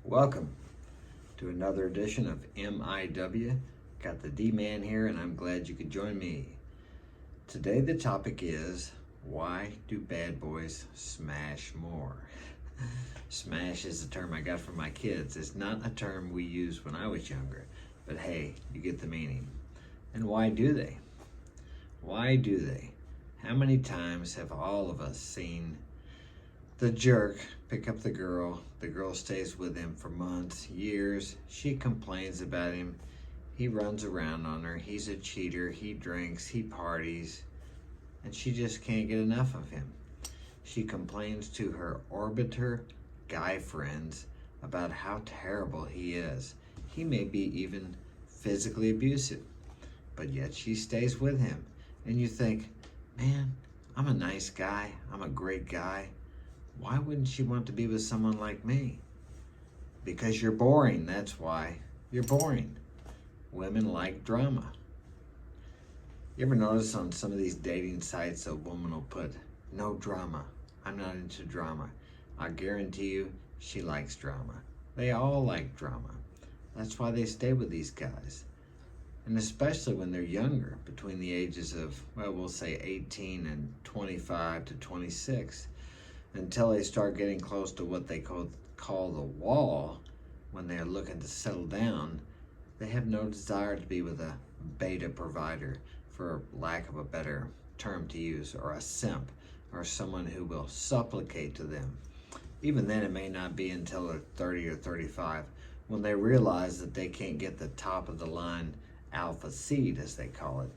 Welcome to another edition of MIW. Got the D-Man here, and I'm glad you could join me. Today the topic is, why do bad boys smash more? Smash is a term I got from my kids. It's not a term we used when I was younger, but hey, you get the meaning. And why do they? Why do they? How many times have all of us seen the jerk pick up the girl stays with him for months, years, she complains about him, he runs around on her, he's a cheater, he drinks, he parties, and she just can't get enough of him. She complains to her orbiter guy friends about how terrible he is. He may be even physically abusive, but yet she stays with him. And you think, man, I'm a nice guy, I'm a great guy. Why wouldn't she want to be with someone like me? Because you're boring, that's why. You're boring. Women like drama. You ever notice on some of these dating sites a woman will put, no drama, I'm not into drama. I guarantee you she likes drama. They all like drama. That's why they stay with these guys. And especially when they're younger, between the ages of, well, we'll say 18 and 25 to 26. Until they start getting close to what they call the wall, when they're looking to settle down, they have no desire to be with a beta provider, for lack of a better term to use, or a simp, or someone who will supplicate to them. Even then, it may not be until they're 30 or 35 when they realize that they can't get the top of the line alpha seed, as they call it.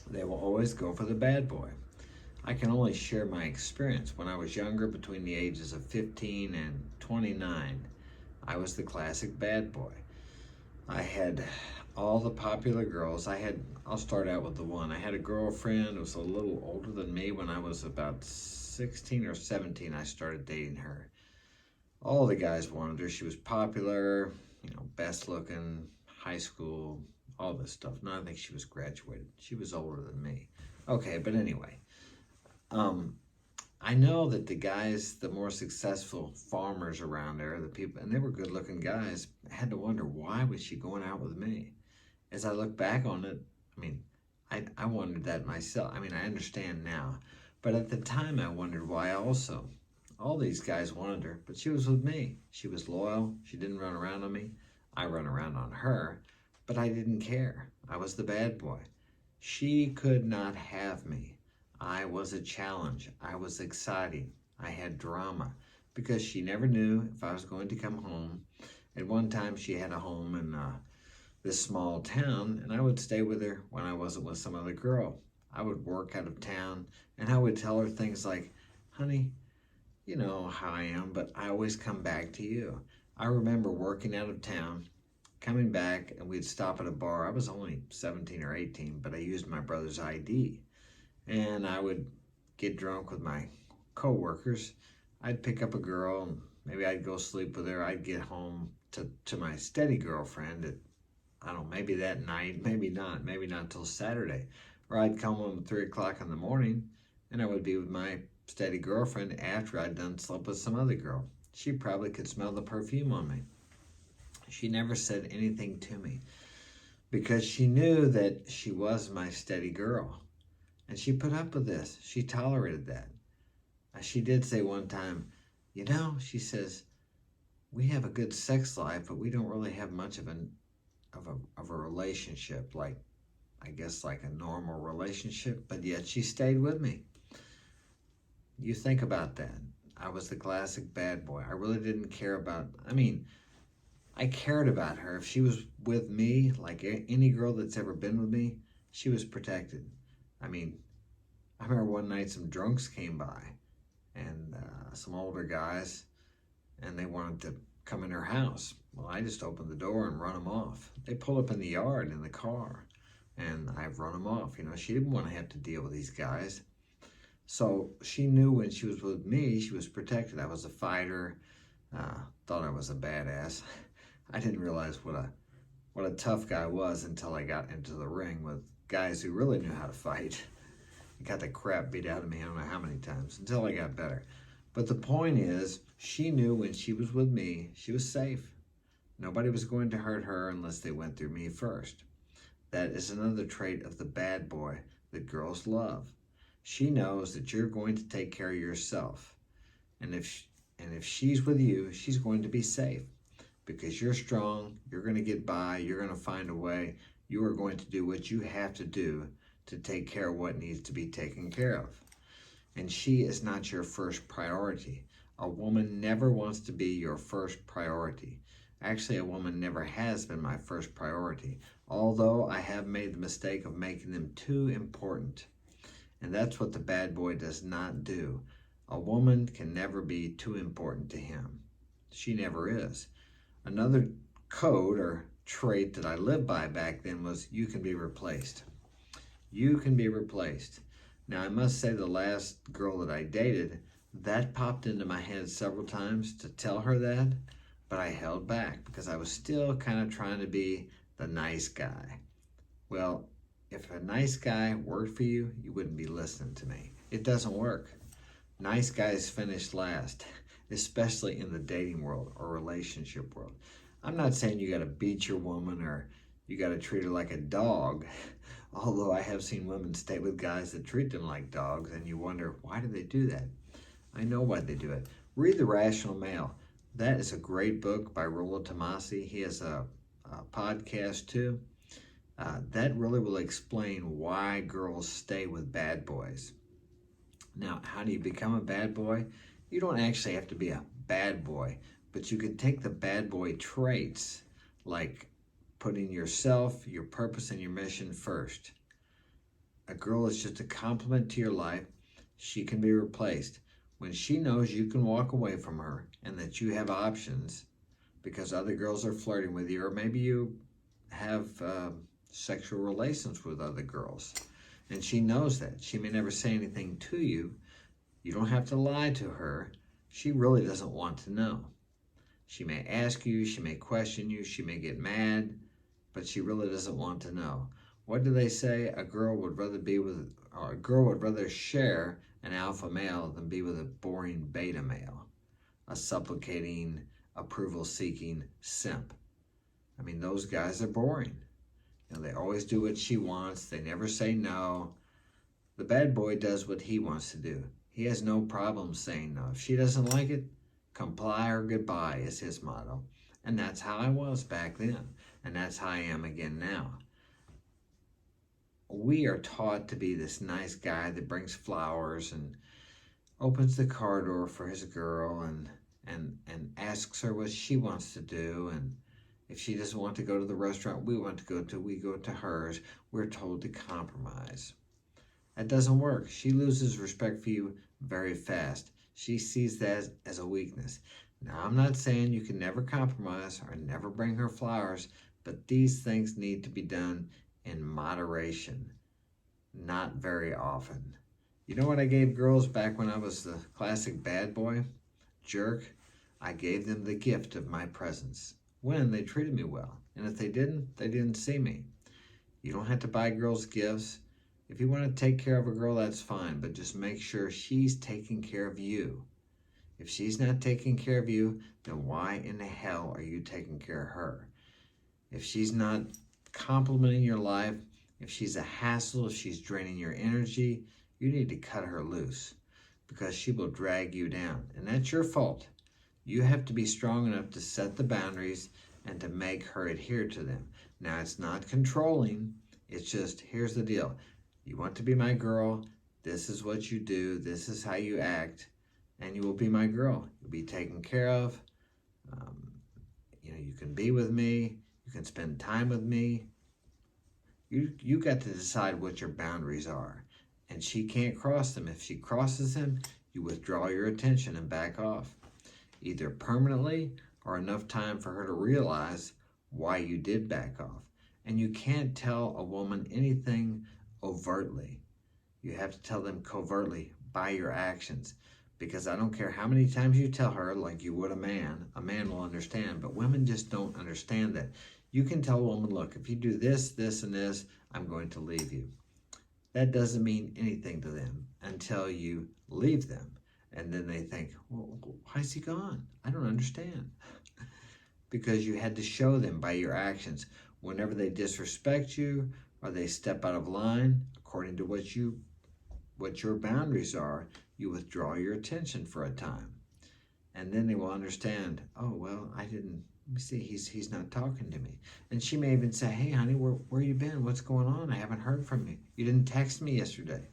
They will always go for the bad boy. I can only share my experience. When I was younger, between the ages of 15 and 29, I was the classic bad boy. I had all the popular girls. I'll start out with the one. I had a girlfriend who was a little older than me. When I was about 16 or 17, I started dating her. All the guys wanted her. She was popular, best looking, high school, all this stuff. No, I think she was graduated. She was older than me. Okay, but anyway. I know that the guys, the more successful farmers around there, the people, and they were good looking guys, had to wonder, why was she going out with me? As I look back on it, I wondered that myself. I understand now, but at the time I wondered why also. All these guys wanted her, but she was with me. She was loyal. She didn't run around on me. I run around on her, but I didn't care. I was the bad boy. She could not have me. I was a challenge. I was exciting. I had drama because she never knew if I was going to come home. At one time, she had a home in this small town, and I would stay with her when I wasn't with some other girl. I would work out of town, and I would tell her things like, honey, you know how I am, but I always come back to you. I remember working out of town, coming back, and we'd stop at a bar. I was only 17 or 18, but I used my brother's ID. And I would get drunk with my co-workers. I'd pick up a girl, and maybe I'd go sleep with her. I'd get home to my steady girlfriend at, I don't know, maybe that night, maybe not till Saturday. Or I'd come home at 3 o'clock in the morning, and I would be with my steady girlfriend after I'd done slept with some other girl. She probably could smell the perfume on me. She never said anything to me because she knew that she was my steady girl. And she put up with this. She tolerated that. She did say one time, she says, we have a good sex life, but we don't really have much of a relationship, like a normal relationship, but yet she stayed with me. You think about that. I was the classic bad boy. I really didn't care about, I cared about her. If she was with me, like any girl that's ever been with me, she was protected. I remember one night some drunks came by, and some older guys, and they wanted to come in her house. Well, I just opened the door and run them off. They pull up in the yard in the car, and I've run them off. She didn't want to have to deal with these guys. So she knew when she was with me, she was protected. I was a fighter, thought I was a badass. I didn't realize what a tough guy was until I got into the ring with guys who really knew how to fight. I got the crap beat out of me, I don't know how many times, until I got better. But the point is, She knew when she was with me, she was safe. Nobody was going to hurt her unless they went through me first. That is another trait of the bad boy that girls love. She knows that you're going to take care of yourself. And if she's with you, she's going to be safe because you're strong, you're going to get by, you're going to find a way, you are going to do what you have to do to take care of what needs to be taken care of. And she is not your first priority. A woman never wants to be your first priority. Actually, a woman never has been my first priority, although I have made the mistake of making them too important. And that's what the bad boy does not do. A woman can never be too important to him. She never is. Another code or trait that I lived by back then was you can be replaced. You can be replaced. Now, I must say the last girl that I dated, that popped into my head several times to tell her that, but I held back because I was still kind of trying to be the nice guy. Well, if a nice guy worked for you, you wouldn't be listening to me. It doesn't work. Nice guys finish last, especially in the dating world or relationship world. I'm not saying you got to beat your woman or you got to treat her like a dog, although I have seen women stay with guys that treat them like dogs, and you wonder, why do they do that? I know why they do it. Read The Rational Male. That is a great book by Rollo Tomassi. He has a podcast too. That really will explain why girls stay with bad boys. Now, how do you become a bad boy? You don't actually have to be a bad boy, but you can take the bad boy traits, like putting yourself, your purpose, and your mission first. A girl is just a complement to your life. She can be replaced. When she knows you can walk away from her and that you have options because other girls are flirting with you, or maybe you have sexual relations with other girls, and she knows that. She may never say anything to you. You don't have to lie to her. She really doesn't want to know. She may ask you, she may question you, she may get mad, but she really doesn't want to know. What do they say? A girl would rather share an alpha male than be with a boring beta male, a supplicating, approval-seeking simp. I mean, those guys are boring. They always do what she wants. They never say no. The bad boy does what he wants to do. He has no problem saying no. If she doesn't like it, comply or goodbye is his motto. And that's how I was back then. And that's how I am again now. We are taught to be this nice guy that brings flowers and opens the car door for his girl and asks her what she wants to do. And if she doesn't want to go to the restaurant we go to hers. We're told to compromise. That doesn't work. She loses respect for you very fast. She sees that as a weakness. Now, I'm not saying you can never compromise or never bring her flowers, but these things need to be done in moderation, not very often. You know what I gave girls back when I was the classic bad boy? Jerk. I gave them the gift of my presence when they treated me well. And if they didn't see me. You don't have to buy girls gifts. If you want to take care of a girl, that's fine, but just make sure she's taking care of you. If she's not taking care of you, then why in the hell are you taking care of her? If she's not complimenting your life, if she's a hassle, if she's draining your energy, you need to cut her loose because she will drag you down. And that's your fault. You have to be strong enough to set the boundaries and to make her adhere to them. Now, it's not controlling. It's just, here's the deal. You want to be my girl. This is what you do. This is how you act. And you will be my girl. You'll be taken care of. You can be with me. You can spend time with me. You got to decide what your boundaries are. And she can't cross them. If she crosses them, you withdraw your attention and back off. Either permanently or enough time for her to realize why you did back off. And you can't tell a woman anything overtly. You have to tell them covertly by your actions. Because I don't care how many times you tell her like you would a man will understand. But women just don't understand that. You can tell a woman, look, if you do this, this, and this, I'm going to leave you. That doesn't mean anything to them until you leave them. And then they think, well, why is he gone? I don't understand. Because you had to show them by your actions. Whenever they disrespect you or they step out of line, according to what your boundaries are, you withdraw your attention for a time. And then they will understand, oh, well, let me see, he's not talking to me. And she may even say, hey, honey, where you been? What's going on? I haven't heard from you. You didn't text me yesterday.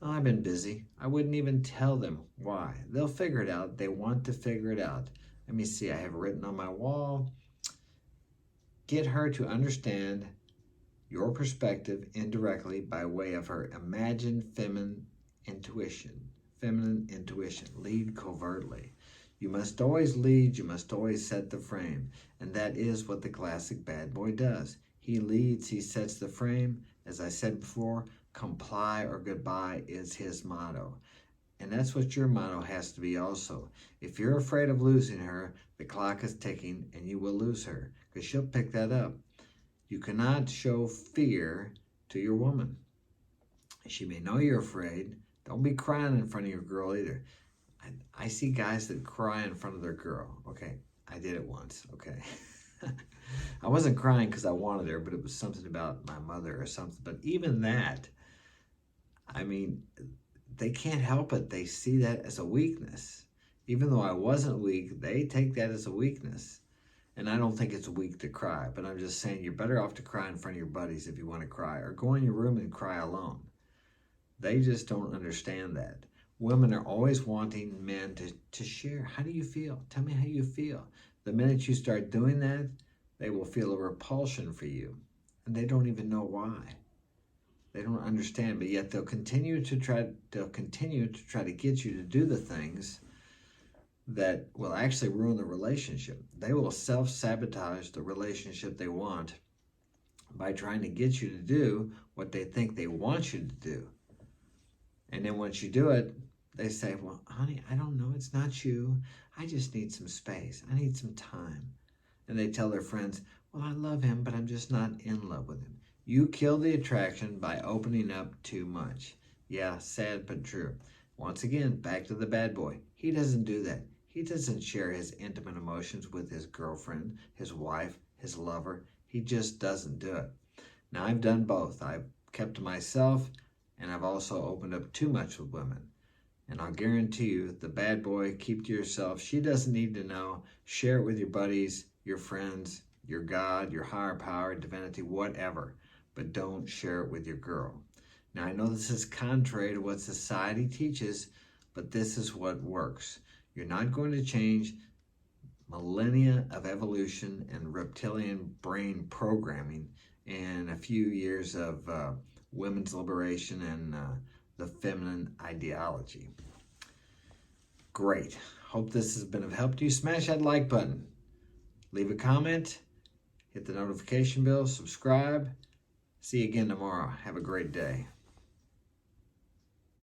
Oh, I've been busy. I wouldn't even tell them why. They'll figure it out. They want to figure it out. Let me see, I have written on my wall, get her to understand your perspective indirectly by way of her imagined feminine intuition. Feminine intuition. Lead covertly. You must always lead. You must always set the frame. And that is what the classic bad boy does. He leads. He sets the frame. As I said before, comply or goodbye is his motto. And that's what your motto has to be also. If you're afraid of losing her, the clock is ticking and you will lose her because she'll pick that up. You cannot show fear to your woman. She may know you're afraid. Don't be crying in front of your girl either. I see guys that cry in front of their girl. Okay, I did it once, okay. I wasn't crying because I wanted her, but it was something about my mother or something. But even that, I mean, they can't help it. They see that as a weakness. Even though I wasn't weak, they take that as a weakness. And I don't think it's weak to cry, but I'm just saying you're better off to cry in front of your buddies if you want to cry, or go in your room and cry alone. They just don't understand that. Women are always wanting men to share. How do you feel? Tell me how you feel. The minute you start doing that, they will feel a repulsion for you. And they don't even know why. They don't understand, but yet they'll continue to try to get you to do the things that will actually ruin the relationship. They will self-sabotage the relationship they want by trying to get you to do what they think they want you to do. And then once you do it, they say, well, honey, I don't know. It's not you. I just need some space. I need some time. And they tell their friends, well, I love him, but I'm just not in love with him. You kill the attraction by opening up too much. Yeah, sad but true. Once again, back to the bad boy. He doesn't do that. He doesn't share his intimate emotions with his girlfriend, his wife, his lover. He just doesn't do it. Now, I've done both. I've kept to myself, and I've also opened up too much with women. And I'll guarantee you, the bad boy, keep to yourself. She doesn't need to know. Share it with your buddies, your friends, your God, your higher power, divinity, whatever. But don't share it with your girl. Now, I know this is contrary to what society teaches, but this is what works. You're not going to change millennia of evolution and reptilian brain programming in a few years of women's liberation and the feminine ideology. Great. Hope this has been of help to you. Smash that like button. Leave a comment. Hit the notification bell. Subscribe. See you again tomorrow. Have a great day.